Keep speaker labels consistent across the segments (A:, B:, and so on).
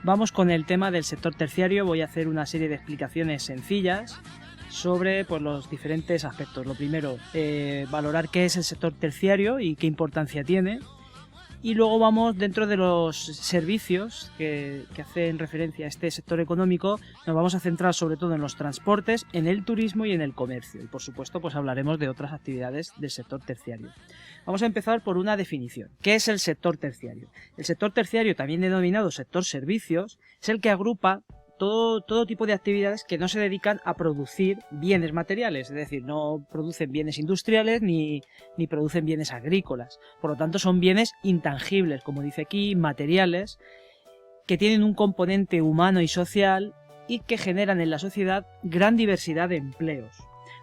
A: Vamos con el tema del sector terciario. Voy a hacer una serie de explicaciones sencillas sobre los diferentes aspectos. Lo primero, valorar qué es el sector terciario y qué importancia tiene. Y luego vamos dentro de los servicios que hacen referencia a este sector económico. Nos vamos a centrar sobre todo en los transportes, en el turismo y en el comercio. Y por supuesto pues hablaremos de otras actividades del sector terciario. Vamos a empezar por una definición. ¿Qué es el sector terciario? El sector terciario, también denominado sector servicios, es el que agrupa todo tipo de actividades que no se dedican a producir bienes materiales, es decir, no producen bienes industriales ni producen bienes agrícolas. Por lo tanto, son bienes intangibles, como dice aquí, materiales, que tienen un componente humano y social y que generan en la sociedad gran diversidad de empleos.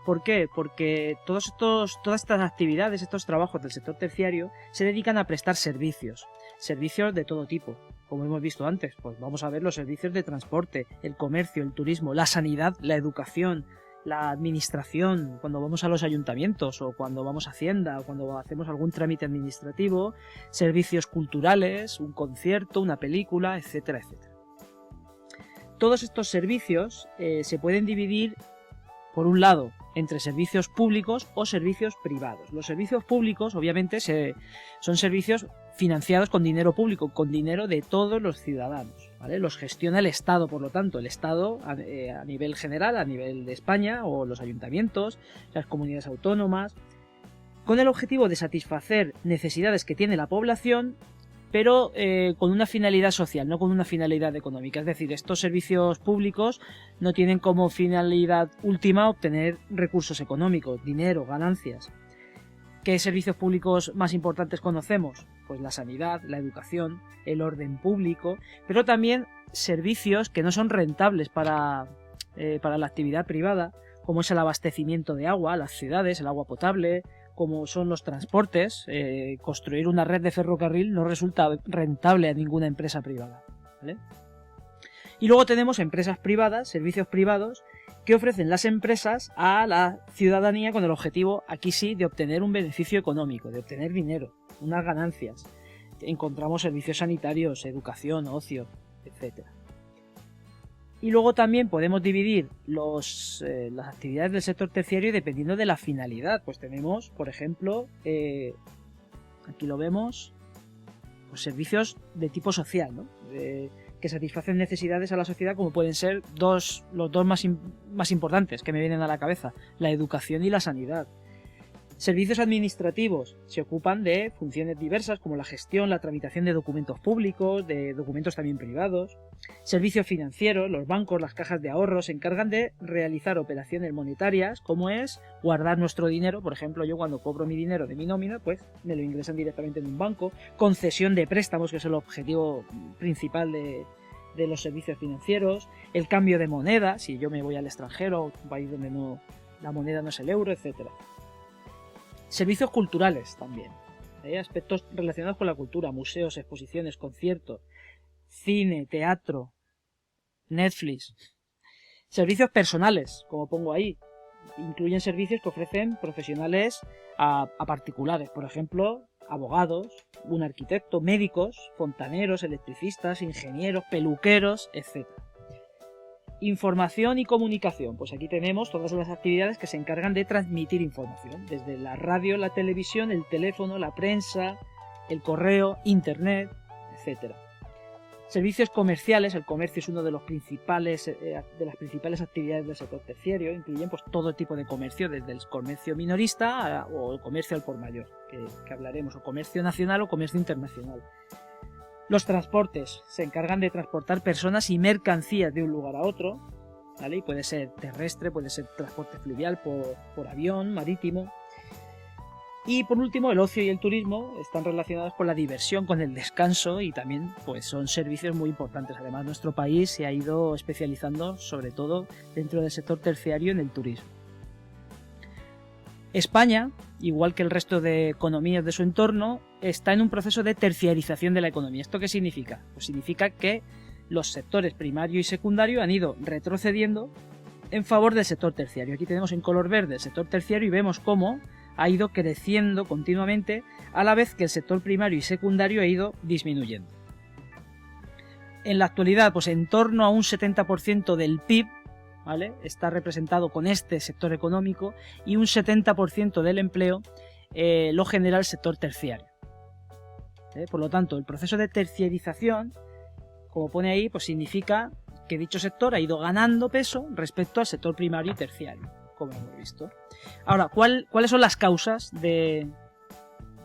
A: ¿Por qué? Porque todas estas actividades, estos trabajos del sector terciario se dedican a prestar servicios de todo tipo. Como hemos visto antes, pues vamos a ver los servicios de transporte, el comercio, el turismo, la sanidad, la educación, la administración, cuando vamos a los ayuntamientos o cuando vamos a Hacienda o cuando hacemos algún trámite administrativo, servicios culturales, un concierto, una película, etcétera, etcétera. Todos estos servicios se pueden dividir, por un lado, entre servicios públicos o servicios privados. Los servicios públicos, obviamente, son servicios financiados con dinero público, con dinero de todos los ciudadanos, ¿vale? Los gestiona el Estado, por lo tanto, el Estado a nivel general, a nivel de España, o los ayuntamientos, las comunidades autónomas, con el objetivo de satisfacer necesidades que tiene la población, pero con una finalidad social, no con una finalidad económica. Es decir, estos servicios públicos no tienen como finalidad última obtener recursos económicos, dinero, ganancias. ¿Qué servicios públicos más importantes conocemos? Pues la sanidad, la educación, el orden público, pero también servicios que no son rentables para la actividad privada, como es el abastecimiento de agua, las ciudades, el agua potable, como son los transportes. Construir una red de ferrocarril no resulta rentable a ninguna empresa privada, ¿vale? Y luego tenemos empresas privadas, servicios privados, que ofrecen las empresas a la ciudadanía con el objetivo, aquí sí, de obtener un beneficio económico, de obtener dinero, unas ganancias. Encontramos servicios sanitarios, educación, ocio, etc. Y luego también podemos dividir las actividades del sector terciario dependiendo de la finalidad. Pues tenemos, por ejemplo, aquí lo vemos, pues servicios de tipo social, ¿no? Que satisfacen necesidades a la sociedad, como pueden ser los dos más importantes que me vienen a la cabeza: la educación y la sanidad. Servicios administrativos se ocupan de funciones diversas como la gestión, la tramitación de documentos públicos, de documentos también privados. Servicios financieros, los bancos, las cajas de ahorros se encargan de realizar operaciones monetarias, como es guardar nuestro dinero. Por ejemplo, yo cuando cobro mi dinero de mi nómina, pues me lo ingresan directamente en un banco. Concesión de préstamos, que es el objetivo principal de los servicios financieros. El cambio de moneda, si yo me voy al extranjero, un país donde la moneda no es el euro, etcétera. Servicios culturales también, aspectos relacionados con la cultura, museos, exposiciones, conciertos, cine, teatro, Netflix. Servicios personales, como pongo ahí, incluyen servicios que ofrecen profesionales a particulares, por ejemplo, abogados, un arquitecto, médicos, fontaneros, electricistas, ingenieros, peluqueros, etc. Información y comunicación, pues aquí tenemos todas las actividades que se encargan de transmitir información, desde la radio, la televisión, el teléfono, la prensa, el correo, internet, etc. Servicios comerciales, el comercio es uno de las principales actividades del sector terciario. Incluyen pues todo tipo de comercio, desde el comercio minorista o el comercio al por mayor, que hablaremos, o comercio nacional o comercio internacional. Los transportes se encargan de transportar personas y mercancías de un lugar a otro, ¿vale? Y puede ser terrestre, puede ser transporte fluvial por avión, marítimo. Y por último, el ocio y el turismo están relacionados con la diversión, con el descanso, y también pues son servicios muy importantes. Además, nuestro país se ha ido especializando, sobre todo dentro del sector terciario, en el turismo. España, igual que el resto de economías de su entorno, está en un proceso de terciarización de la economía. ¿Esto qué significa? Pues significa que los sectores primario y secundario han ido retrocediendo en favor del sector terciario. Aquí tenemos en color verde el sector terciario y vemos cómo ha ido creciendo continuamente, a la vez que el sector primario y secundario ha ido disminuyendo. En la actualidad, pues en torno a un 70% del PIB, ¿vale?, está representado con este sector económico, y un 70% del empleo lo genera el sector terciario. Por lo tanto, el proceso de terciarización, como pone ahí, pues significa que dicho sector ha ido ganando peso respecto al sector primario y terciario, como hemos visto. Ahora, ¿cuáles son las causas de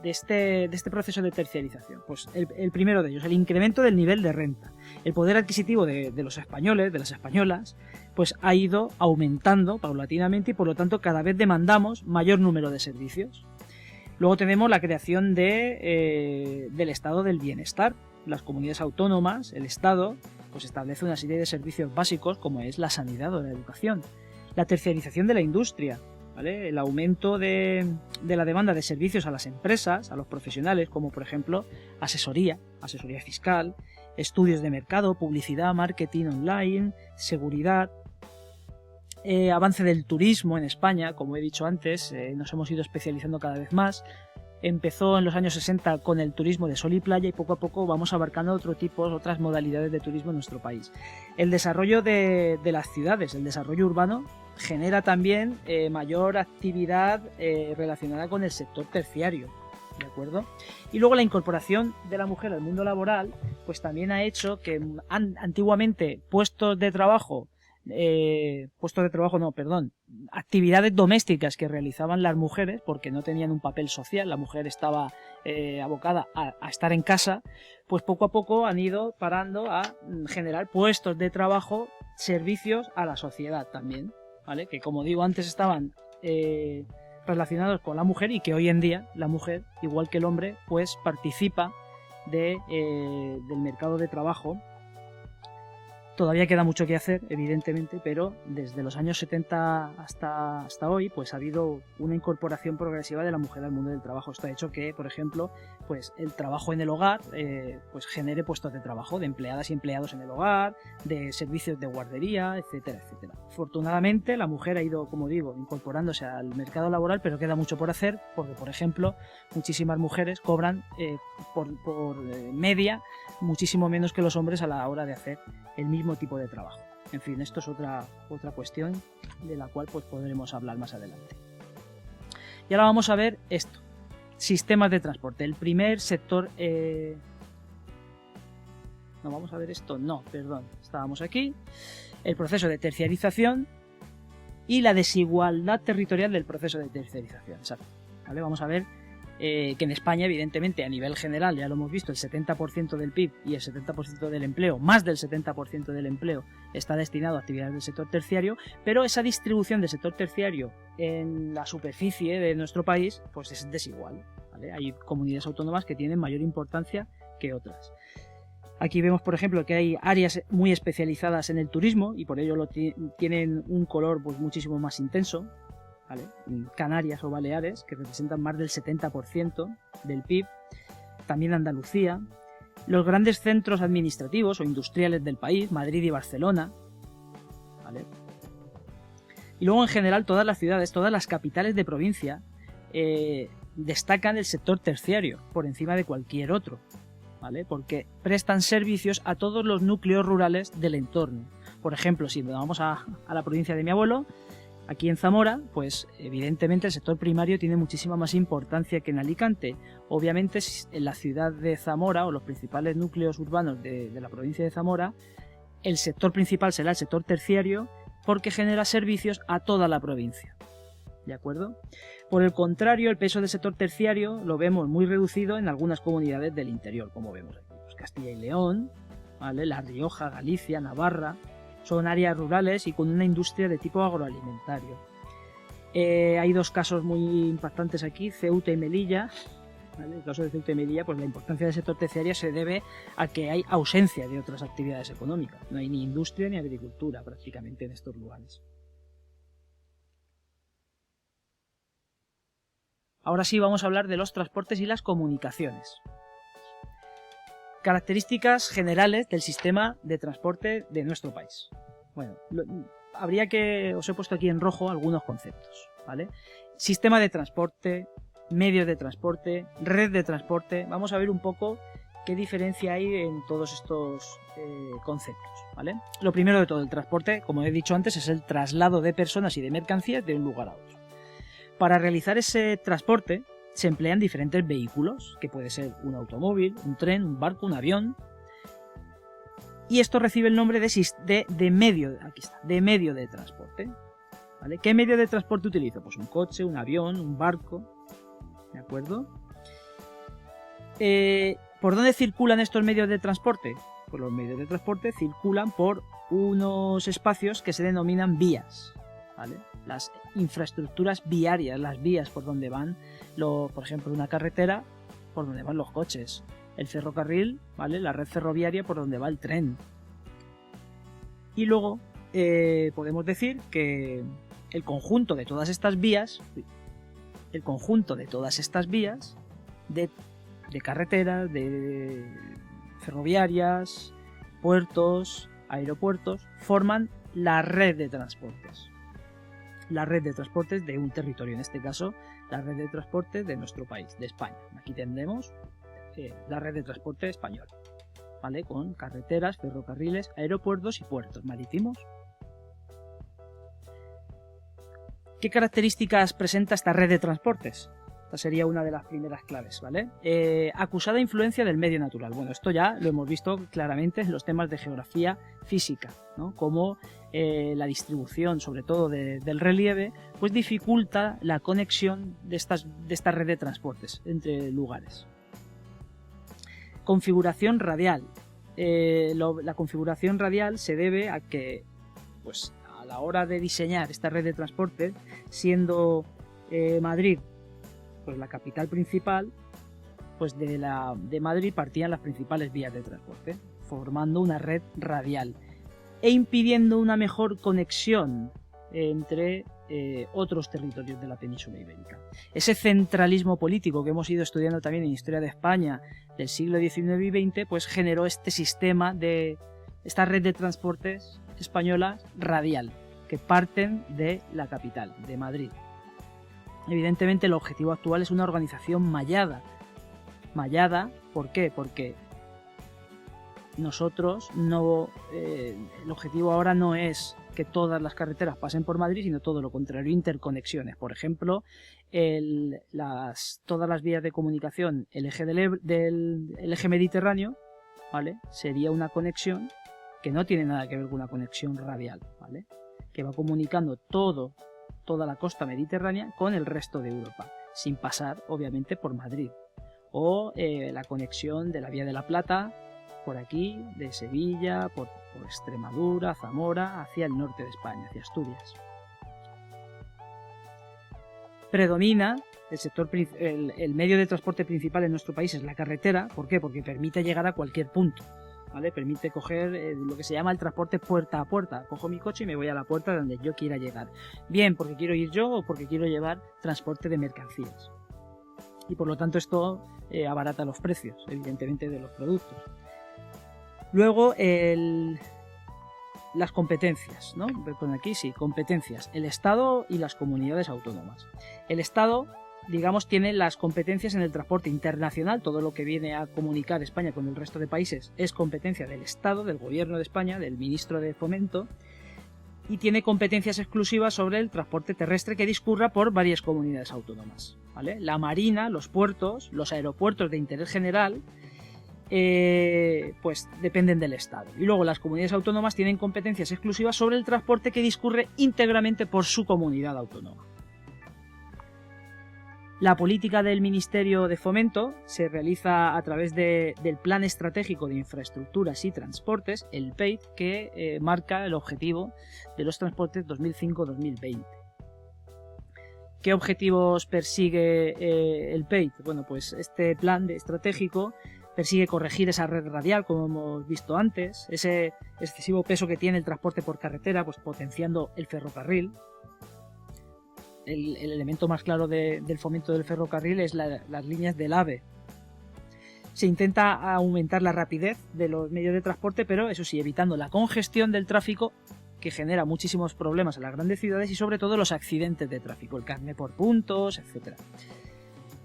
A: este proceso de terciarización? Pues el primero de ellos, el incremento del nivel de renta. El poder adquisitivo de los españoles, de las españolas, pues ha ido aumentando paulatinamente y por lo tanto cada vez demandamos mayor número de servicios. Luego tenemos la creación del estado del bienestar. Las comunidades autónomas, el Estado, pues establece una serie de servicios básicos como es la sanidad o la educación. La terciarización de la industria, ¿vale?, el aumento de la demanda de servicios a las empresas, a los profesionales, como por ejemplo asesoría fiscal, estudios de mercado, publicidad, marketing online, seguridad. Avance del turismo en España, como he dicho antes, nos hemos ido especializando cada vez más. Empezó en los años 60 con el turismo de sol y playa y poco a poco vamos abarcando otras modalidades de turismo en nuestro país. El desarrollo de las ciudades, el desarrollo urbano, genera también mayor actividad relacionada con el sector terciario, ¿de acuerdo? Y luego la incorporación de la mujer al mundo laboral, pues también ha hecho que antiguamente actividades domésticas que realizaban las mujeres porque no tenían un papel social, la mujer estaba abocada a estar en casa, pues poco a poco han ido parando a generar puestos de trabajo, servicios a la sociedad también, ¿vale?, que como digo antes estaban relacionados con la mujer y que hoy en día la mujer, igual que el hombre, pues participa del mercado de trabajo. Todavía queda mucho que hacer, evidentemente, pero desde los años 70 hasta hoy, pues ha habido una incorporación progresiva de la mujer al mundo del trabajo. Esto ha hecho que, por ejemplo, pues el trabajo en el hogar pues genere puestos de trabajo de empleadas y empleados en el hogar, de servicios de guardería, etcétera, etcétera. Afortunadamente, la mujer ha ido, como digo, incorporándose al mercado laboral, pero queda mucho por hacer, porque, por ejemplo, muchísimas mujeres cobran por media muchísimo menos que los hombres a la hora de hacer el mismo tipo de trabajo. En fin, esto es otra cuestión de la cual pues podremos hablar más adelante. Y ahora vamos a ver esto, sistemas de transporte. El primer sector... No, vamos a ver esto. No, perdón, estábamos aquí. El proceso de terciarización y la desigualdad territorial del proceso de terciarización. Exacto. ¿Vale? Vamos a ver que en España, evidentemente, a nivel general, ya lo hemos visto, el 70% del PIB y el 70% del empleo, más del 70% del empleo, está destinado a actividades del sector terciario, pero esa distribución del sector terciario en la superficie de nuestro país, pues es desigual, ¿vale? Hay comunidades autónomas que tienen mayor importancia que otras. Aquí vemos, por ejemplo, que hay áreas muy especializadas en el turismo y por ello tienen un color pues muchísimo más intenso, ¿vale? Canarias o Baleares, que representan más del 70% del PIB, también Andalucía, los grandes centros administrativos o industriales del país, Madrid y Barcelona, ¿vale? Y luego en general todas las ciudades, todas las capitales de provincia destacan el sector terciario por encima de cualquier otro, ¿vale? Porque prestan servicios a todos los núcleos rurales del entorno. Por ejemplo, si vamos a la provincia de mi abuelo, aquí en Zamora, pues evidentemente el sector primario tiene muchísima más importancia que en Alicante. Obviamente en la ciudad de Zamora o los principales núcleos urbanos de la provincia de Zamora, el sector principal será el sector terciario porque genera servicios a toda la provincia. ¿De acuerdo? Por el contrario, el peso del sector terciario lo vemos muy reducido en algunas comunidades del interior, como vemos aquí. Pues Castilla y León, ¿vale?, La Rioja, Galicia, Navarra. Son áreas rurales y con una industria de tipo agroalimentario. Hay dos casos muy impactantes aquí, Ceuta y Melilla. ¿Vale? El caso de Ceuta y Melilla, pues la importancia del sector terciario se debe a que hay ausencia de otras actividades económicas. No hay ni industria ni agricultura prácticamente en estos lugares. Ahora sí vamos a hablar de los transportes y las comunicaciones. Características generales del sistema de transporte de nuestro país. Bueno, os he puesto aquí en rojo algunos conceptos, ¿vale? Sistema de transporte, medios de transporte, red de transporte. Vamos a ver un poco ¿Qué diferencia hay en todos estos conceptos? ¿Vale? Lo primero de todo, el transporte, como he dicho antes, es el traslado de personas y de mercancías de un lugar a otro. Para realizar ese transporte se emplean diferentes vehículos, que puede ser un automóvil, un tren, un barco, un avión, y esto recibe el nombre de medio de transporte. ¿Vale? ¿Qué medio de transporte utilizo? Pues un coche, un avión, un barco, ¿de acuerdo? ¿Por dónde circulan estos medios de transporte? Pues los medios de transporte circulan por unos espacios que se denominan vías, ¿vale? Las infraestructuras viarias, las vías por donde van, por ejemplo, una carretera por donde van los coches, el ferrocarril, ¿vale? La red ferroviaria por donde va el tren. Y luego podemos decir que el conjunto de todas estas vías, de carreteras, de ferroviarias, puertos, aeropuertos, forman la red de transportes. La red de transportes de un territorio, en este caso, la red de transportes de nuestro país, de España. Aquí tendremos la red de transporte española, ¿vale? Con carreteras, ferrocarriles, aeropuertos y puertos marítimos. ¿Qué características presenta esta red de transportes? Esta sería una de las primeras claves, ¿vale? Acusada influencia del medio natural. Bueno, esto ya lo hemos visto claramente en los temas de geografía física, ¿no? Como la distribución, sobre todo del relieve, pues dificulta la conexión de esta red de transportes entre lugares. Configuración radial. La configuración radial se debe a que, pues, a la hora de diseñar esta red de transporte, siendo Madrid pues la capital principal, pues de Madrid partían las principales vías de transporte, formando una red radial e impidiendo una mejor conexión entre otros territorios de la península ibérica. Ese centralismo político que hemos ido estudiando también en Historia de España del siglo XIX y XX, pues generó este sistema de esta red de transportes española radial, que parten de la capital, de Madrid. Evidentemente el objetivo actual es una organización mallada. Mallada, ¿por qué? Porque nosotros el objetivo ahora no es que todas las carreteras pasen por Madrid, sino todo lo contrario, interconexiones. Por ejemplo, todas las vías de comunicación, el eje el eje mediterráneo, ¿vale? Sería una conexión que no tiene nada que ver con una conexión radial, ¿vale? Que va comunicando toda la costa mediterránea con el resto de Europa, sin pasar obviamente por Madrid. O la conexión de la Vía de la Plata, por aquí, de Sevilla, por Extremadura, Zamora, hacia el norte de España, hacia Asturias. Predomina el medio de transporte principal en nuestro país es la carretera. ¿Por qué? Porque permite llegar a cualquier punto, ¿vale? Permite coger lo que se llama el transporte puerta a puerta. Cojo mi coche y me voy a la puerta de donde yo quiera llegar. Bien porque quiero ir yo o porque quiero llevar transporte de mercancías. Y por lo tanto esto abarata los precios, evidentemente, de los productos. Luego, las competencias, ¿no? Pon aquí, sí, competencias. El Estado y las comunidades autónomas. El Estado, digamos, tiene las competencias en el transporte internacional. Todo lo que viene a comunicar España con el resto de países es competencia del Estado, del Gobierno de España, del Ministro de Fomento, y tiene competencias exclusivas sobre el transporte terrestre que discurra por varias comunidades autónomas, ¿vale? La Marina, los puertos, los aeropuertos de interés general, pues dependen del Estado. Y luego las comunidades autónomas tienen competencias exclusivas sobre el transporte que discurre íntegramente por su comunidad autónoma. La política del Ministerio de Fomento se realiza a través del Plan Estratégico de Infraestructuras y Transportes, el PEIT, que marca el objetivo de los transportes 2005-2020. ¿Qué objetivos persigue el PEIT? Bueno, pues este plan estratégico persigue corregir esa red radial, como hemos visto antes, ese excesivo peso que tiene el transporte por carretera, pues potenciando el ferrocarril. El elemento más claro del fomento del ferrocarril es las líneas del AVE. Se intenta aumentar la rapidez de los medios de transporte, pero eso sí, evitando la congestión del tráfico que genera muchísimos problemas en las grandes ciudades y sobre todo los accidentes de tráfico, el carné por puntos, etc.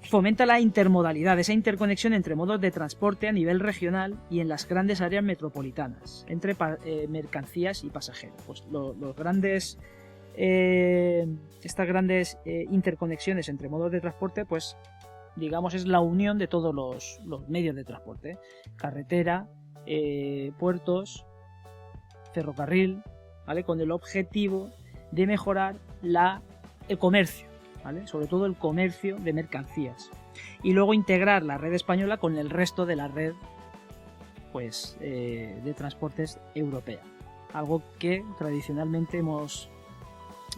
A: Fomenta la intermodalidad, esa interconexión entre modos de transporte a nivel regional y en las grandes áreas metropolitanas, entre mercancías y pasajeros. Pues estas grandes interconexiones entre modos de transporte, pues digamos es la unión de todos los medios de transporte: carretera, puertos, ferrocarril, ¿vale? Con el objetivo de mejorar el comercio, ¿vale? Sobre todo el comercio de mercancías, y luego integrar la red española con el resto de la red, pues, de transportes europea, algo que tradicionalmente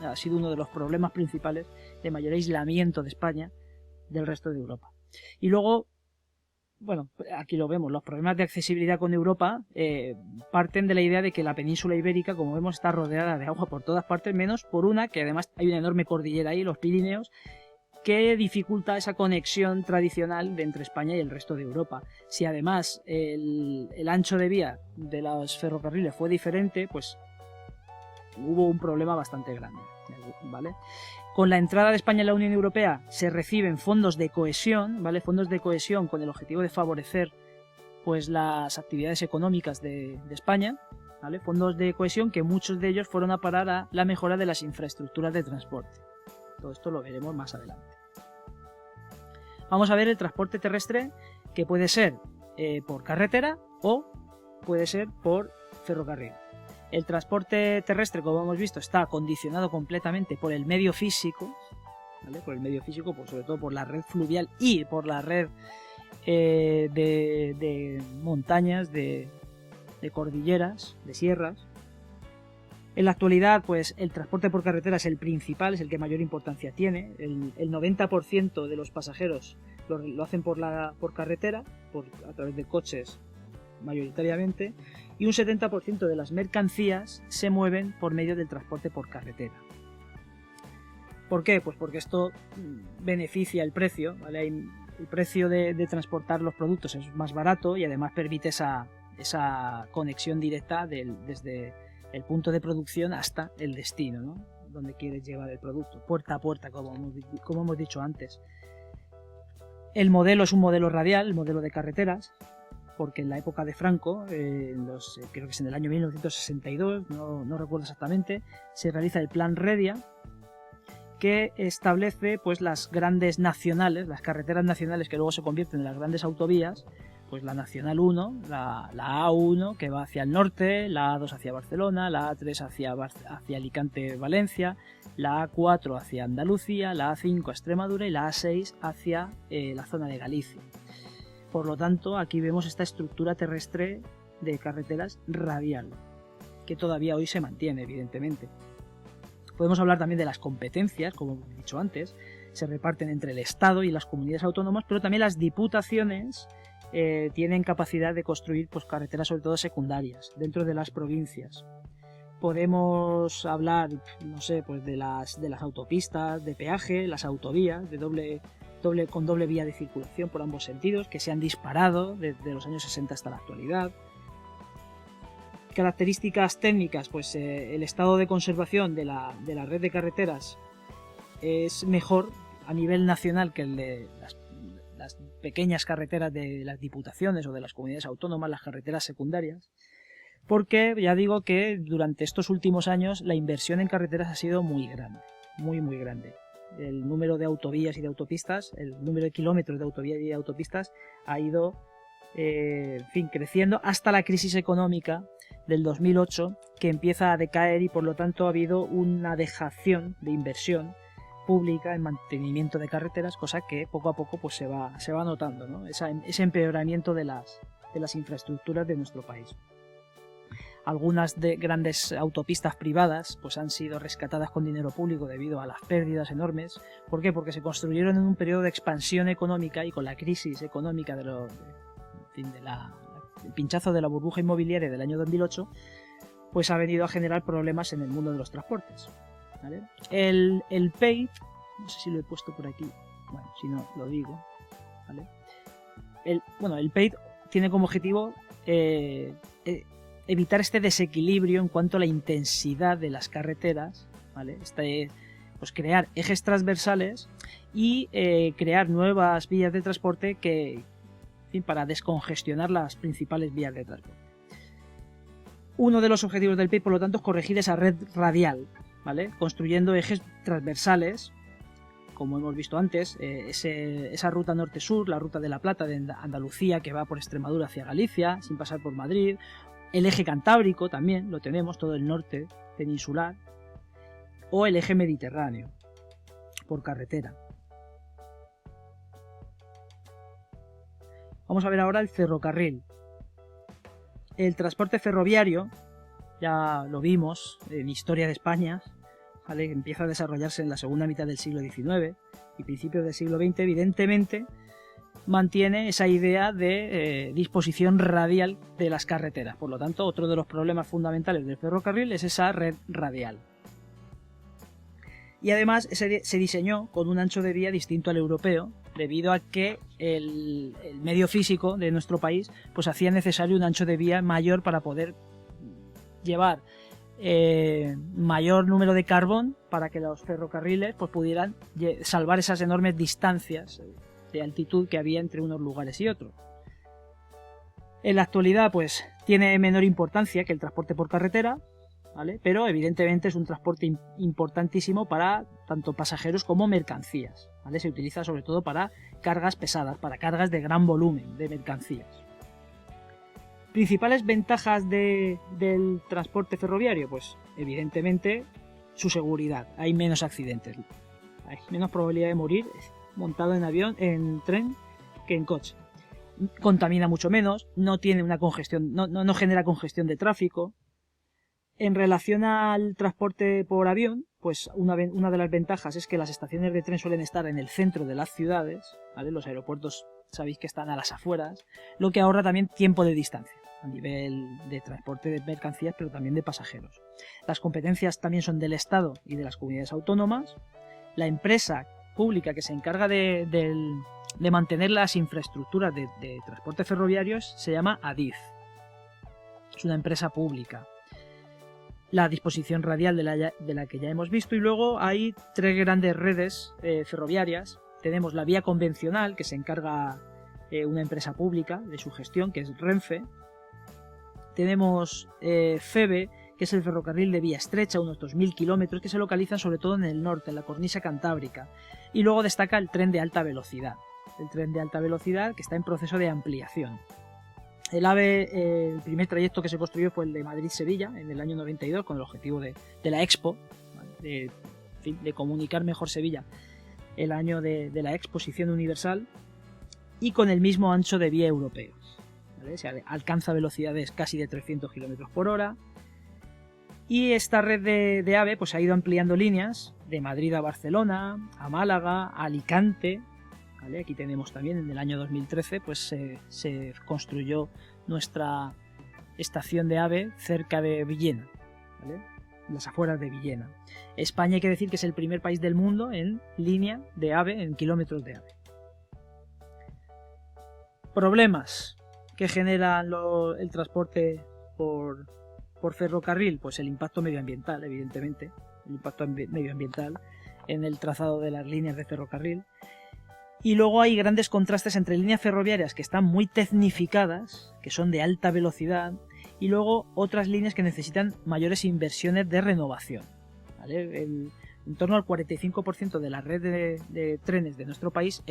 A: ha sido uno de los problemas principales de mayor aislamiento de España del resto de Europa. Y luego, bueno, aquí lo vemos, los problemas de accesibilidad con Europa parten de la idea de que la península ibérica, como vemos, está rodeada de agua por todas partes, menos por una, que además hay una enorme cordillera ahí, los Pirineos, que dificulta esa conexión tradicional entre España y el resto de Europa. Si además el ancho de vía de los ferrocarriles fue diferente, pues hubo un problema bastante grande, ¿vale? Con la entrada de España en la Unión Europea se reciben fondos de cohesión, ¿vale? Fondos de cohesión con el objetivo de favorecer, pues, las actividades económicas de España, ¿vale? Fondos de cohesión que muchos de ellos fueron a parar a la mejora de las infraestructuras de transporte. Todo esto lo veremos más adelante. Vamos a ver el transporte terrestre, que puede ser por carretera o puede ser por ferrocarril. El transporte terrestre, como hemos visto, está condicionado completamente por el medio físico, ¿vale? Por el medio físico, pues sobre todo por la red fluvial y por la red de montañas, de cordilleras, de sierras. En la actualidad, pues el transporte por carretera es el principal, es el que mayor importancia tiene. El 90% de los pasajeros lo hacen por carretera, a través de coches mayoritariamente, y un 70% de las mercancías se mueven por medio del transporte por carretera. ¿Por qué? Pues porque esto beneficia el precio, ¿vale? El precio de transportar los productos es más barato y además permite esa conexión directa desde el punto de producción hasta el destino, ¿no? Donde quieres llevar el producto, puerta a puerta, como hemos dicho antes. El modelo es un modelo radial, el modelo de carreteras, porque en la época de Franco, creo que es en el año 1962, no recuerdo exactamente, se realiza el Plan Redia, que establece, pues, las grandes nacionales, las carreteras nacionales que luego se convierten en las grandes autovías, pues la Nacional 1, la A1 que va hacia el norte, la A2 hacia Barcelona, la A3 hacia Alicante-Valencia, la A4 hacia Andalucía, la A5 a Extremadura y la A6 hacia la zona de Galicia. Por lo tanto, aquí vemos esta estructura terrestre de carreteras radial, que todavía hoy se mantiene, evidentemente. Podemos hablar también de las competencias, como he dicho antes, se reparten entre el Estado y las comunidades autónomas, pero también las diputaciones tienen capacidad de construir, pues, carreteras, sobre todo secundarias, dentro de las provincias. Podemos hablar, no sé, pues de las autopistas de peaje, las autovías con doble vía de circulación por ambos sentidos, que se han disparado desde los años 60 hasta la actualidad. Características técnicas, pues el estado de conservación de la red de carreteras es mejor a nivel nacional que el de las pequeñas carreteras de las diputaciones o de las comunidades autónomas, las carreteras secundarias, porque ya digo que durante estos últimos años la inversión en carreteras ha sido muy grande, muy grande. El número de autovías y de autopistas, el número de kilómetros de autovías y de autopistas ha ido creciendo hasta la crisis económica del 2008, que empieza a decaer, y por lo tanto ha habido una dejación de inversión pública en mantenimiento de carreteras, cosa que poco a poco, pues, se va notando, ¿no? Ese empeoramiento de las infraestructuras de nuestro país. Algunas de grandes autopistas privadas, pues, han sido rescatadas con dinero público debido a las pérdidas enormes. ¿Por qué? Porque se construyeron en un periodo de expansión económica, y con la crisis económica del pinchazo de la burbuja inmobiliaria del año 2008, pues ha venido a generar problemas en el mundo de los transportes, ¿vale? El PEIT, no sé si lo he puesto por aquí, bueno, si no lo digo, ¿vale? El PEIT tiene como objetivo evitar este desequilibrio en cuanto a la intensidad de las carreteras, ¿vale? pues crear ejes transversales y crear nuevas vías de transporte que, en fin, para descongestionar las principales vías de transporte. Uno de los objetivos del PEI, por lo tanto, es corregir esa red radial, ¿vale? Construyendo ejes transversales, como hemos visto antes, esa ruta norte-sur, la ruta de la Plata de Andalucía, que va por Extremadura hacia Galicia, sin pasar por Madrid. El eje cantábrico también lo tenemos, todo el norte peninsular. O el eje mediterráneo, por carretera. Vamos a ver ahora el ferrocarril. El transporte ferroviario, ya lo vimos en Historia de España, ¿vale? Que empieza a desarrollarse en la segunda mitad del siglo XIX y principios del siglo XX, evidentemente mantiene esa idea de disposición radial de las carreteras. Por lo tanto, otro de los problemas fundamentales del ferrocarril es esa red radial. Y además se diseñó con un ancho de vía distinto al europeo, debido a que el medio físico de nuestro país pues hacía necesario un ancho de vía mayor para poder llevar mayor número de carbón, para que los ferrocarriles pues pudieran salvar esas enormes distancias de altitud que había entre unos lugares y otros. En la actualidad pues tiene menor importancia que el transporte por carretera, ¿vale? Pero evidentemente es un transporte importantísimo para tanto pasajeros como mercancías, ¿vale? Se utiliza sobre todo para cargas pesadas, para cargas de gran volumen de mercancías. ¿Principales ventajas del transporte ferroviario? Pues evidentemente su seguridad. Hay menos accidentes, hay menos probabilidad de morir montado en avión, en tren, que en coche. Contamina mucho menos, no tiene una congestión, no genera congestión de tráfico. En relación al transporte por avión, pues una de las ventajas es que las estaciones de tren suelen estar en el centro de las ciudades, ¿vale? Los aeropuertos sabéis que están a las afueras, lo que ahorra también tiempo de distancia a nivel de transporte de mercancías, pero también de pasajeros. Las competencias también son del Estado y de las comunidades autónomas. La empresa pública que se encarga de mantener las infraestructuras de transporte ferroviarios se llama ADIF. Es una empresa pública. La disposición radial de la que ya hemos visto, y luego hay tres grandes redes ferroviarias. Tenemos la vía convencional, que se encarga una empresa pública de su gestión, que es Renfe. Tenemos FEVE, que es el ferrocarril de vía estrecha, unos 2.000 kilómetros, que se localizan sobre todo en el norte, en la cornisa cantábrica. Y luego destaca el tren de alta velocidad. El tren de alta velocidad que está en proceso de ampliación. El AVE, el primer trayecto que se construyó fue el de Madrid-Sevilla en el año 92, con el objetivo de la Expo, ¿vale? de comunicar mejor Sevilla, el año de la Exposición Universal, y con el mismo ancho de vía europeo, ¿vale? Se alcanza velocidades casi de 300 km por hora. Y esta red de AVE pues ha ido ampliando líneas de Madrid a Barcelona, a Málaga, a Alicante, ¿vale? Aquí tenemos también, en el año 2013 pues se construyó nuestra estación de AVE cerca de Villena, ¿vale? En las afueras de Villena. España, hay que decir que es el primer país del mundo en línea de AVE, en kilómetros de AVE. Problemas que genera el transporte por ferrocarril, pues el impacto medioambiental, evidentemente, el impacto medioambiental en el trazado de las líneas de ferrocarril. Y luego hay grandes contrastes entre líneas ferroviarias que están muy tecnificadas, que son de alta velocidad, y luego otras líneas que necesitan mayores inversiones de renovación, ¿vale? En torno al 45% de la red de trenes de nuestro país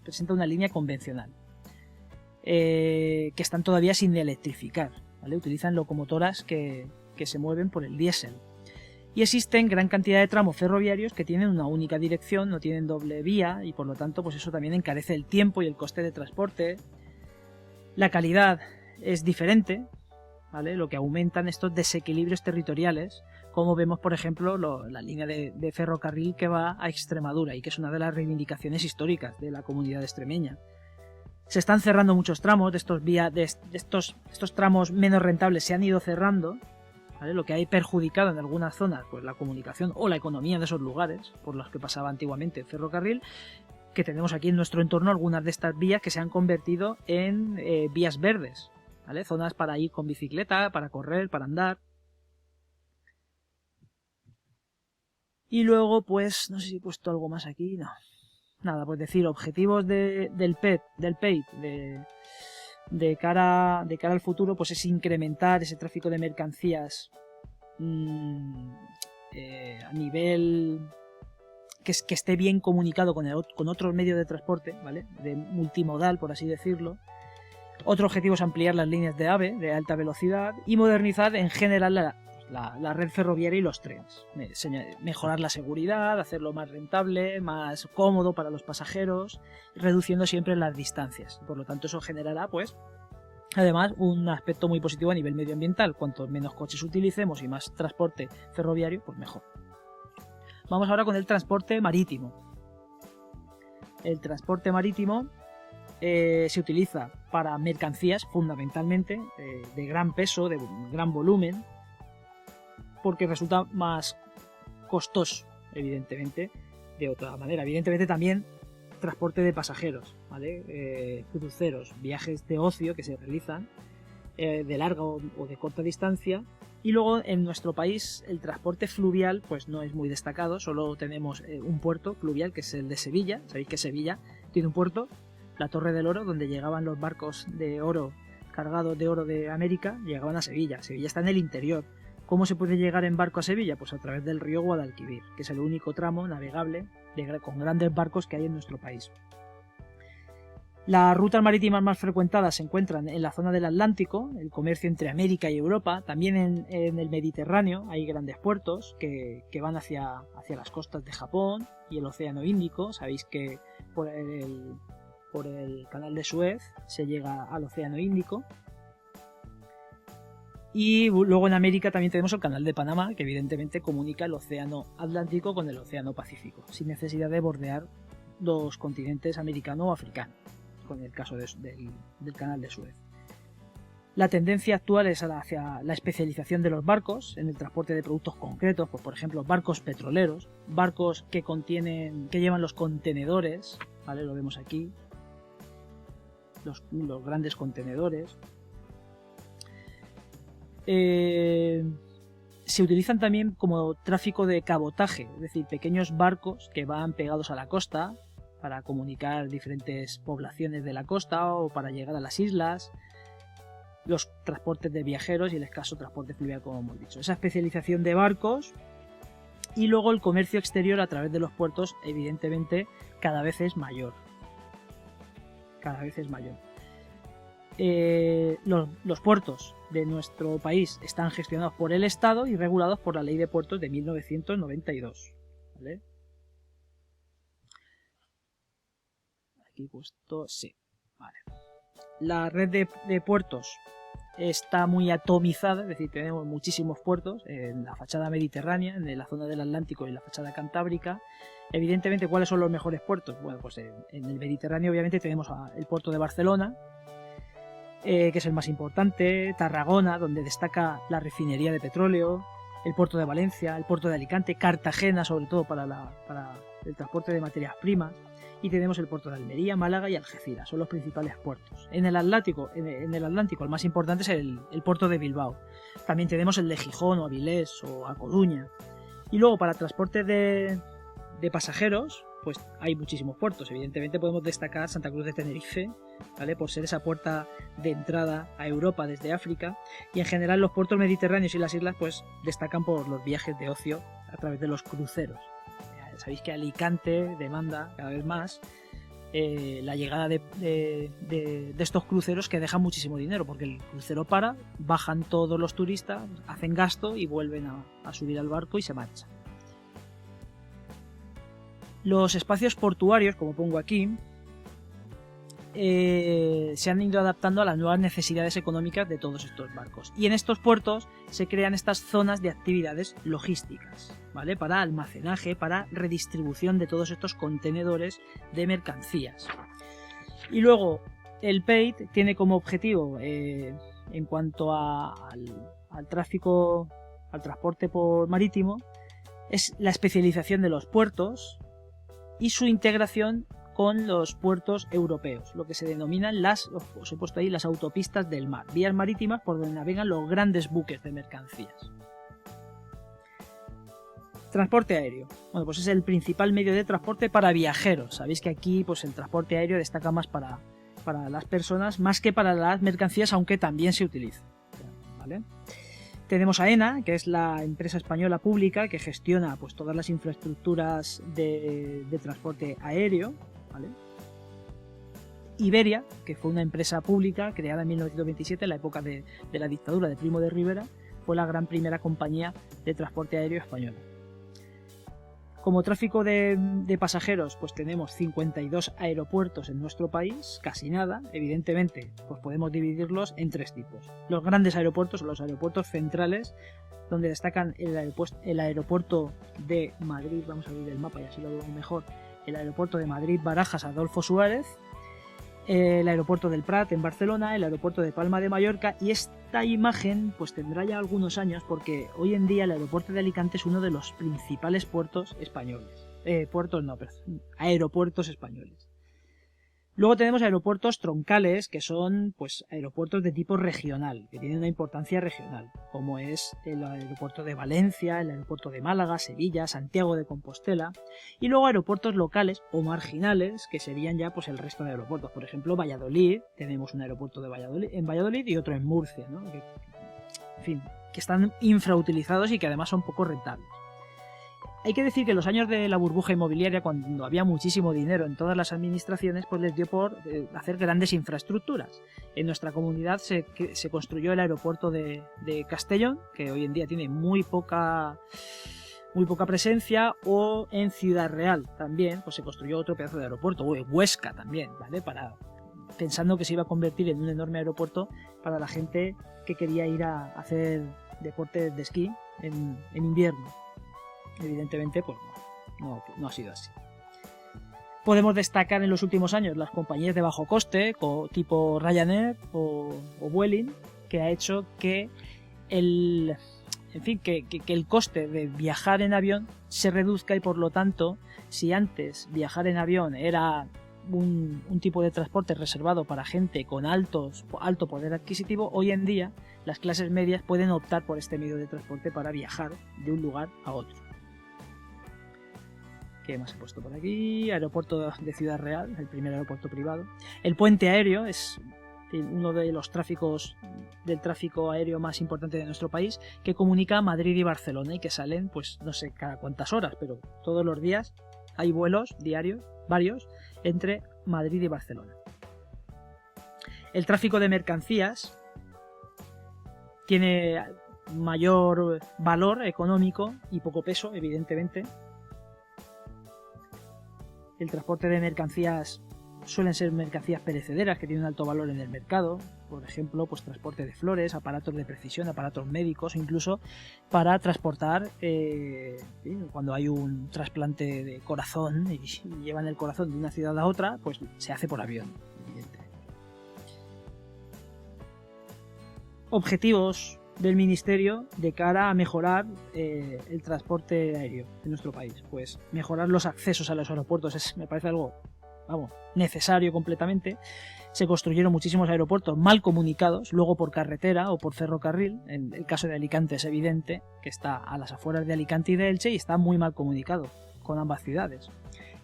A: presenta una línea convencional, que están todavía sin electrificar, ¿vale? Utilizan locomotoras que se mueven por el diésel. Y existen gran cantidad de tramos ferroviarios que tienen una única dirección, no tienen doble vía, y por lo tanto pues eso también encarece el tiempo y el coste de transporte. La calidad es diferente, ¿vale? Lo que aumentan estos desequilibrios territoriales, como vemos por ejemplo la línea de ferrocarril que va a Extremadura, y que es una de las reivindicaciones históricas de la comunidad extremeña. Se están cerrando muchos tramos de estos tramos menos rentables, se han ido cerrando, ¿vale? Lo que ha perjudicado en algunas zonas pues la comunicación o la economía de esos lugares por los que pasaba antiguamente el ferrocarril, que tenemos aquí en nuestro entorno algunas de estas vías que se han convertido en vías verdes, ¿vale? Zonas para ir con bicicleta, para correr, para andar. Y luego, pues, no sé si he puesto algo más aquí, no. Nada, pues decir, objetivos del PAID, de cara al futuro, pues es incrementar ese tráfico de mercancías a nivel que esté bien comunicado con otros medios de transporte, ¿vale? De multimodal, por así decirlo. Otro objetivo es ampliar las líneas de AVE de alta velocidad y modernizar en general la red ferroviaria y los trenes. Mejorar la seguridad, hacerlo más rentable, más cómodo para los pasajeros, reduciendo siempre las distancias. Por lo tanto, eso generará, pues, además, un aspecto muy positivo a nivel medioambiental. Cuanto menos coches utilicemos y más transporte ferroviario, pues mejor. Vamos ahora con el transporte marítimo. El transporte marítimo se utiliza para mercancías, fundamentalmente, de gran peso, de gran volumen, porque resulta más costoso, evidentemente, de otra manera. Evidentemente también transporte de pasajeros, ¿vale? Cruceros, viajes de ocio que se realizan de larga o de corta distancia. Y luego en nuestro país el transporte fluvial pues no es muy destacado, solo tenemos un puerto fluvial que es el de Sevilla. Sabéis que Sevilla tiene un puerto, la Torre del Oro, donde llegaban los barcos de oro cargados de oro de América, llegaban a Sevilla. Sevilla está en el interior. ¿Cómo se puede llegar en barco a Sevilla? Pues a través del río Guadalquivir, que es el único tramo navegable con grandes barcos que hay en nuestro país. Las rutas marítimas más frecuentadas se encuentran en la zona del Atlántico, el comercio entre América y Europa, también en el Mediterráneo hay grandes puertos que van hacia las costas de Japón y el Océano Índico. Sabéis que por el canal de Suez se llega al Océano Índico. Y luego en América también tenemos el canal de Panamá, que evidentemente comunica el océano Atlántico con el océano Pacífico, sin necesidad de bordear los continentes americano o africano, con el caso del canal de Suez. La tendencia actual es hacia la especialización de los barcos en el transporte de productos concretos, pues por ejemplo barcos petroleros, barcos que llevan los contenedores, ¿vale? Lo vemos aquí, los grandes contenedores. Se utilizan también como tráfico de cabotaje, es decir, pequeños barcos que van pegados a la costa para comunicar diferentes poblaciones de la costa o para llegar a las islas, los transportes de viajeros y el escaso transporte fluvial, como hemos dicho. Esa especialización de barcos y luego el comercio exterior a través de los puertos, evidentemente, cada vez es mayor. Cada vez es mayor. Los puertos de nuestro país están gestionados por el Estado y regulados por la Ley de Puertos de 1992. ¿Vale? Aquí he puesto sí. Vale. La red de puertos está muy atomizada, es decir, tenemos muchísimos puertos en la fachada mediterránea, en la zona del Atlántico y en la fachada cantábrica. Evidentemente, ¿cuáles son los mejores puertos? Bueno, pues en el Mediterráneo obviamente tenemos el puerto de Barcelona, que es el más importante, Tarragona, donde destaca la refinería de petróleo, el puerto de Valencia, el puerto de Alicante, Cartagena, sobre todo para el transporte de materias primas, y tenemos el puerto de Almería, Málaga y Algeciras, son los principales puertos. En el Atlántico el más importante es el puerto de Bilbao. También tenemos el de Gijón o Avilés o A Coruña. Y luego para transporte de pasajeros, pues hay muchísimos puertos. Evidentemente podemos destacar Santa Cruz de Tenerife, ¿vale? Por ser esa puerta de entrada a Europa desde África, y en general los puertos mediterráneos y las islas pues destacan por los viajes de ocio a través de los cruceros. Sabéis que Alicante demanda cada vez más la llegada de estos cruceros que dejan muchísimo dinero, porque el crucero bajan todos los turistas, hacen gasto y vuelven a subir al barco y se marchan. Los espacios portuarios, como pongo aquí, se han ido adaptando a las nuevas necesidades económicas de todos estos barcos. Y en estos puertos se crean estas zonas de actividades logísticas, ¿vale? Para almacenaje, para redistribución de todos estos contenedores de mercancías. Y luego el PAID tiene como objetivo, en cuanto al tráfico, al transporte por marítimo, es la especialización de los puertos y su integración con los puertos europeos, lo que se denominan os he puesto ahí, las autopistas del mar, vías marítimas por donde navegan los grandes buques de mercancías. Transporte aéreo. Bueno, pues es el principal medio de transporte para viajeros. Sabéis que aquí pues el transporte aéreo destaca más para las personas más que para las mercancías, aunque también se utiliza. ¿Vale? Tenemos AENA, que es la empresa española pública que gestiona pues todas las infraestructuras de transporte aéreo. ¿Vale? Iberia, que fue una empresa pública creada en 1927, en la época de la dictadura de Primo de Rivera, fue la gran primera compañía de transporte aéreo española. Como tráfico de pasajeros, pues tenemos 52 aeropuertos en nuestro país, casi nada. Evidentemente, pues podemos dividirlos en tres tipos. Los grandes aeropuertos, los aeropuertos centrales, donde destacan el aeropuerto de Madrid, vamos a abrir el mapa y así lo veo mejor, el aeropuerto de Madrid Barajas Adolfo Suárez, el aeropuerto del Prat en Barcelona, el aeropuerto de Palma de Mallorca, y esta imagen pues tendrá ya algunos años porque hoy en día el aeropuerto de Alicante es uno de los principales puertos españoles. Aeropuertos españoles. Luego tenemos aeropuertos troncales, que son pues aeropuertos de tipo regional, que tienen una importancia regional, como es el aeropuerto de Valencia, el aeropuerto de Málaga, Sevilla, Santiago de Compostela, y luego aeropuertos locales o marginales, que serían ya pues el resto de aeropuertos. Por ejemplo, Valladolid, tenemos un aeropuerto en Valladolid y otro en Murcia, ¿no? En fin, que están infrautilizados y que además son poco rentables. Hay que decir que en los años de la burbuja inmobiliaria, cuando había muchísimo dinero en todas las administraciones, pues les dio por hacer grandes infraestructuras. En nuestra comunidad se construyó el aeropuerto de Castellón, que hoy en día tiene muy poca presencia, o en Ciudad Real también, pues se construyó otro pedazo de aeropuerto, o en Huesca también, ¿vale? Pensando que se iba a convertir en un enorme aeropuerto para la gente que quería ir a hacer deporte de esquí en invierno. Evidentemente, pues no ha sido así. Podemos destacar en los últimos años las compañías de bajo coste, tipo Ryanair o Vueling, que ha hecho que el coste de viajar en avión se reduzca y por lo tanto, si antes viajar en avión era un tipo de transporte reservado para gente con alto poder adquisitivo, hoy en día las clases medias pueden optar por este medio de transporte para viajar de un lugar a otro. ¿Qué más he puesto por aquí? Aeropuerto de Ciudad Real, el primer aeropuerto privado. El puente aéreo es uno de los del tráfico aéreo más importante de nuestro país, que comunica Madrid y Barcelona y que salen, pues no sé cada cuántas horas, pero todos los días hay vuelos diarios, varios, entre Madrid y Barcelona. El tráfico de mercancías tiene mayor valor económico y poco peso, evidentemente. El transporte de mercancías suelen ser mercancías perecederas que tienen un alto valor en el mercado, por ejemplo, pues transporte de flores, aparatos de precisión, aparatos médicos, incluso para transportar cuando hay un trasplante de corazón y llevan el corazón de una ciudad a otra, pues se hace por avión, evidentemente. Objetivos del Ministerio de cara a mejorar el transporte aéreo de nuestro país. Pues mejorar los accesos a los aeropuertos me parece algo, necesario completamente. Se construyeron muchísimos aeropuertos mal comunicados, luego por carretera o por ferrocarril. En el caso de Alicante es evidente que está a las afueras de Alicante y de Elche y está muy mal comunicado con ambas ciudades.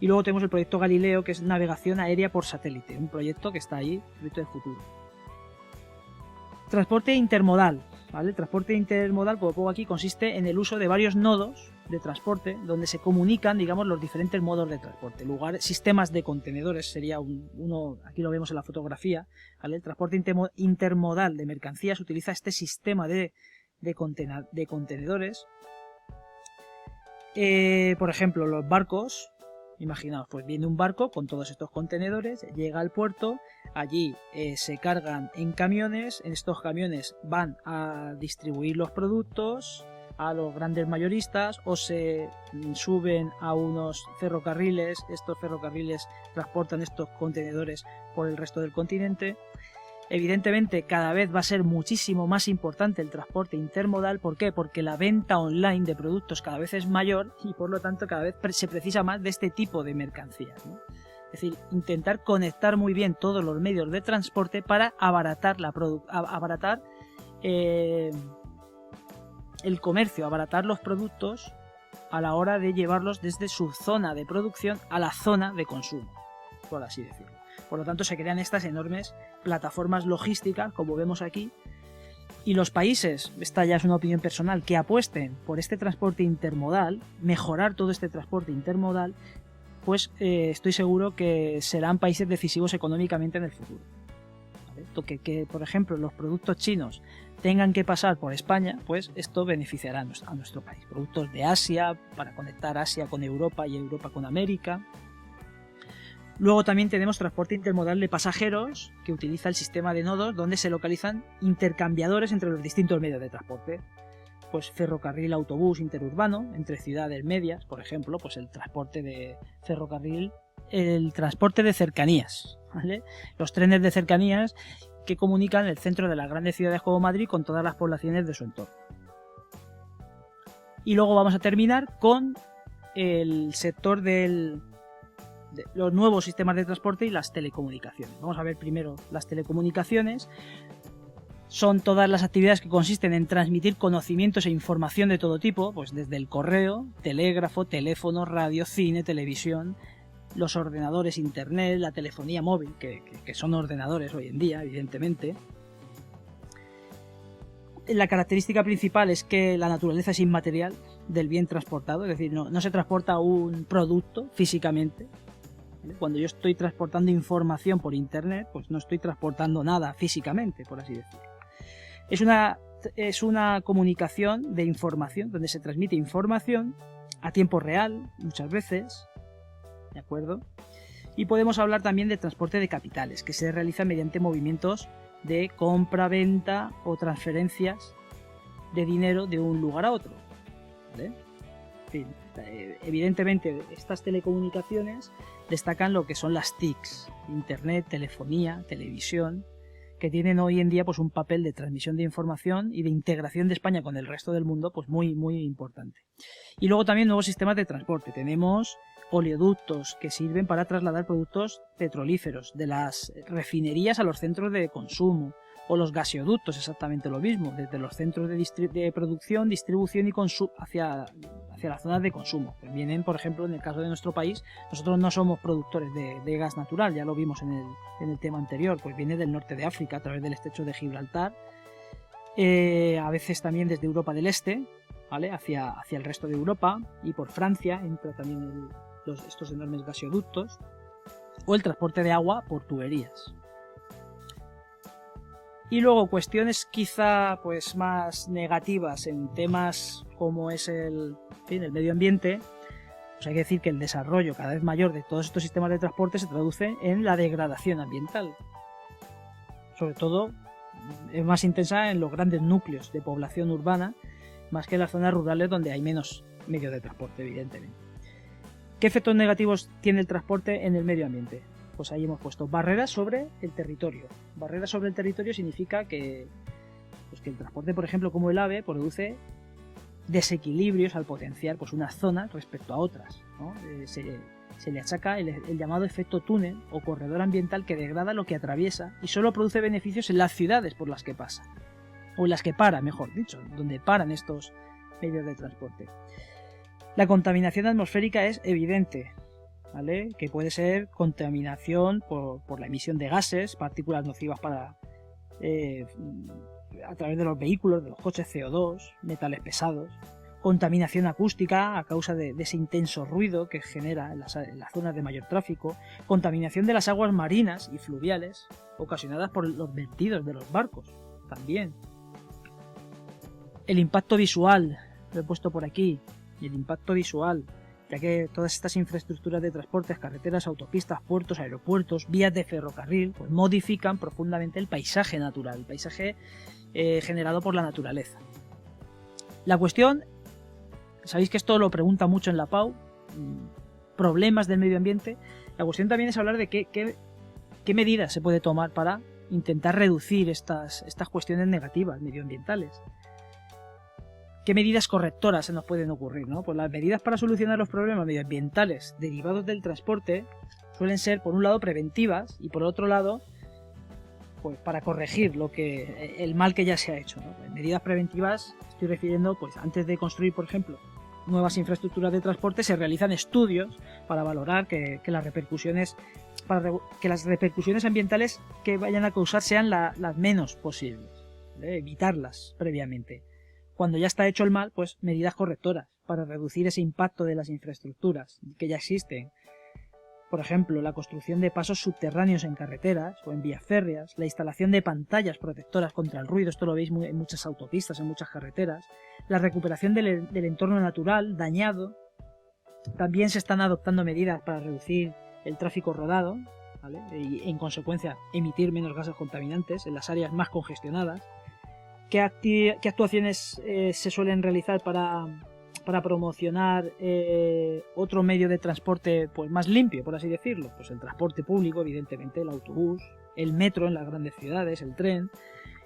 A: Y luego tenemos el proyecto Galileo, que es navegación aérea por satélite, un proyecto que está ahí, proyecto de futuro. Transporte intermodal. ¿Vale? El transporte intermodal, como pongo aquí, consiste en el uso de varios nodos de transporte donde se comunican, digamos, los diferentes modos de transporte. Sistemas de contenedores sería uno, aquí lo vemos en la fotografía, ¿vale? El transporte intermodal de mercancías utiliza este sistema de contenedores. Por ejemplo, los barcos. Imaginaos, pues viene un barco con todos estos contenedores, llega al puerto, allí se cargan en camiones, en estos camiones van a distribuir los productos a los grandes mayoristas o se suben a unos ferrocarriles, estos ferrocarriles transportan estos contenedores por el resto del continente. Evidentemente cada vez va a ser muchísimo más importante el transporte intermodal. ¿Por qué? Porque la venta online de productos cada vez es mayor y por lo tanto cada vez se precisa más de este tipo de mercancías, ¿no? Es decir, intentar conectar muy bien todos los medios de transporte para abaratar el comercio, abaratar los productos a la hora de llevarlos desde su zona de producción a la zona de consumo, por así decirlo. Por lo tanto, se crean estas enormes plataformas logísticas, como vemos aquí, y los países, esta ya es una opinión personal, que apuesten por este transporte intermodal, mejorar todo este transporte intermodal, pues estoy seguro que serán países decisivos económicamente en el futuro. ¿Vale? Que, por ejemplo, los productos chinos tengan que pasar por España, pues esto beneficiará a nuestro país. Productos de Asia, para conectar Asia con Europa y Europa con América. Luego también tenemos transporte intermodal de pasajeros, que utiliza el sistema de nodos donde se localizan intercambiadores entre los distintos medios de transporte. Pues ferrocarril, autobús interurbano, entre ciudades medias, por ejemplo, pues el transporte de ferrocarril, el transporte de cercanías, ¿vale? Los trenes de cercanías que comunican el centro de las grandes ciudades como Madrid con todas las poblaciones de su entorno. Y luego vamos a terminar con el sector de los nuevos sistemas de transporte y las telecomunicaciones. Vamos a ver primero las telecomunicaciones. Son todas las actividades que consisten en transmitir conocimientos e información de todo tipo, pues desde el correo, telégrafo, teléfono, radio, cine, televisión, los ordenadores, internet, la telefonía móvil, que son ordenadores hoy en día, evidentemente. La característica principal es que la naturaleza es inmaterial del bien transportado, es decir, no se transporta un producto físicamente. Cuando yo estoy transportando información por internet, pues no estoy transportando nada físicamente, por así decirlo. Es una comunicación de información, donde se transmite información a tiempo real, muchas veces, ¿de acuerdo? Y podemos hablar también de transporte de capitales, que se realiza mediante movimientos de compra-venta o transferencias de dinero de un lugar a otro, ¿vale? En fin, evidentemente estas telecomunicaciones destacan lo que son las TICs, internet, telefonía, televisión, que tienen hoy en día pues un papel de transmisión de información y de integración de España con el resto del mundo pues muy importante. Y luego también nuevos sistemas de transporte. Tenemos oleoductos que sirven para trasladar productos petrolíferos de las refinerías a los centros de consumo, o los gaseoductos, exactamente lo mismo, desde los centros de producción, distribución y consumo hacia las zonas de consumo. Pues vienen, por ejemplo, en el caso de nuestro país, nosotros no somos productores de gas natural, ya lo vimos en el tema anterior, pues viene del norte de África a través del estrecho de Gibraltar, a veces también desde Europa del Este, ¿vale? hacia el resto de Europa, y por Francia entra también estos enormes gaseoductos, o el transporte de agua por tuberías. Y luego cuestiones quizá pues más negativas en temas como es el medio ambiente. Pues hay que decir que el desarrollo cada vez mayor de todos estos sistemas de transporte se traduce en la degradación ambiental. Sobre todo es más intensa en los grandes núcleos de población urbana, más que en las zonas rurales donde hay menos medios de transporte, evidentemente. ¿Qué efectos negativos tiene el transporte en el medio ambiente? Pues ahí hemos puesto barreras sobre el territorio. Barreras sobre el territorio significa que el transporte, por ejemplo, como el AVE, produce desequilibrios al potenciar pues unas zonas respecto a otras, ¿no? Se le achaca el llamado efecto túnel o corredor ambiental, que degrada lo que atraviesa y solo produce beneficios en las ciudades por las que pasa, o en las que para, mejor dicho, donde paran estos medios de transporte. La contaminación atmosférica es evidente, ¿vale? Que puede ser contaminación por la emisión de gases, partículas nocivas a través de los vehículos, de los coches, CO2, metales pesados, contaminación acústica a causa de ese intenso ruido que genera en las zonas de mayor tráfico, contaminación de las aguas marinas y fluviales ocasionadas por los vertidos de los barcos, también. El impacto visual, lo he puesto por aquí, y el impacto visual, ya que todas estas infraestructuras de transportes, carreteras, autopistas, puertos, aeropuertos, vías de ferrocarril, pues modifican profundamente el paisaje natural, el paisaje generado por la naturaleza. La cuestión, sabéis que esto lo pregunta mucho en la PAU, problemas del medio ambiente. La cuestión también es hablar de qué medidas se puede tomar para intentar reducir estas cuestiones negativas medioambientales. ¿Qué medidas correctoras se nos pueden ocurrir, ¿no? Pues las medidas para solucionar los problemas medioambientales derivados del transporte suelen ser, por un lado, preventivas y por otro lado, pues para corregir el mal que ya se ha hecho, ¿no? Pues medidas preventivas estoy refiriendo, pues antes de construir, por ejemplo, nuevas infraestructuras de transporte se realizan estudios para valorar que las repercusiones ambientales que vayan a causar sean las menos posibles, ¿vale? Evitarlas previamente. Cuando ya está hecho el mal, pues medidas correctoras para reducir ese impacto de las infraestructuras que ya existen. Por ejemplo, la construcción de pasos subterráneos en carreteras o en vías férreas, la instalación de pantallas protectoras contra el ruido, esto lo veis en muchas autopistas, en muchas carreteras, la recuperación del entorno natural dañado. También se están adoptando medidas para reducir el tráfico rodado, ¿vale? Y en consecuencia emitir menos gases contaminantes en las áreas más congestionadas. ¿Qué actuaciones se suelen realizar para promocionar otro medio de transporte pues más limpio, por así decirlo? Pues el transporte público, evidentemente, el autobús, el metro en las grandes ciudades, el tren,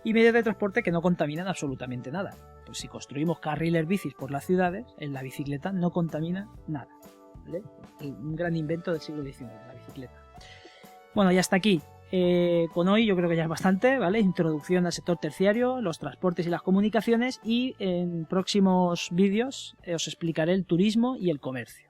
A: y medios de transporte que no contaminan absolutamente nada. Pues si construimos carriles bicis por las ciudades, en la bicicleta no contamina nada, ¿vale? Un gran invento del siglo XIX, la bicicleta. Bueno, ya hasta aquí. Con hoy yo creo que ya es bastante, ¿vale? Introducción al sector terciario, los transportes y las comunicaciones, y en próximos vídeos os explicaré el turismo y el comercio.